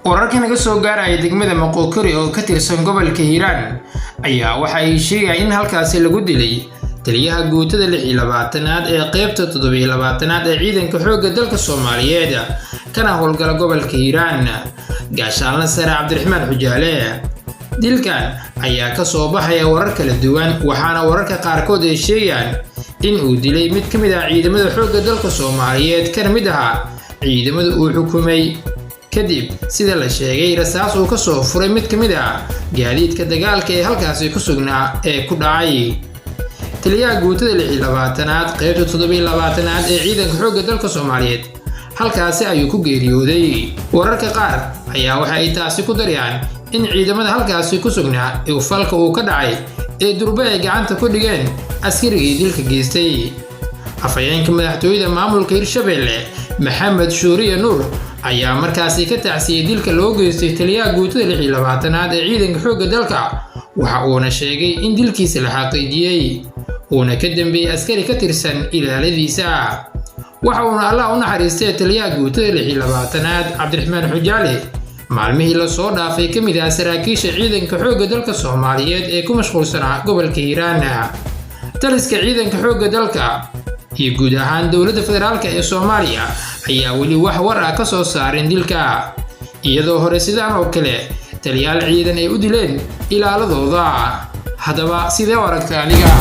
wararka naga soo gaaraya degmada Moqokori oo ka tirsan gobolka Hiiraan ayaa waxa ay sheegayaan in halkaasi lagu dilay taliyaha guutada 26aad ee qaybta 27aad ee ciidanka xoogga dalka Soomaaliyeed kana howlgala gobolka Hiiraan gaashaanle sare Cabdiraxmaan Xujaale. dilkan ayaa ka soo baxaya warar kala duwan waxaana wararka qaarkood ay sheegayaan in uu dilay mid kamid ah ciidamada xoogga dalka Soomaaliyeed kana mid ah ciidamada uu xukumay kadib sida la sheegay rasaas uu ka soo furay mid kamid ah gaadiidka dagaalka ee halkaasi ku sugnaa ee ku dhacay. taliyaha guutada 26aad qaybta 27aad ee ciidanka xoogga dalka Soomaaliyeed halkaasi ayuu ku geeriyooday. wararka qaar ayaa waxa ay taasi ku darayaan in ciidamada halkaasi ku sugnaa ee falka uu ka dhacay ee durba ay gacanta ku dhigeen askarigii dilka geystay. afayeenka madaxtooyada maamulka Hirshabelle Maxamed Shuuriye Nuur ayaa markaasi ka tacsiyay dilka loo geystay taliyaha guutada 26aad ee ciidanka xoogga dalka waxa uuna sheegay in dilkiisa la xaqiijiyay uuna ka dambeeyay askari ka tirsan ilaaladiisa. waxa uuna Allah u naxariistay taliyaha guutada 26aad Cabdiraxmaan Xujaale maalmihii la soo dhaafay kamid ah saraakiisha ciidanka xoogga dalka Soomaaliyeed ee ku mashquulsanaa gobolka Hiiraan. taliska ciidanka xoogga dalka iyo guud ahaan dowladda federaalka ee Soomaaliya ayaa weli wax war ah ka soo saarin dilka iyadoo hore sidaan oo kale taliyaal ciidan ay u dileen ilaaladooda. haddaba sidee u aragtaa aniga?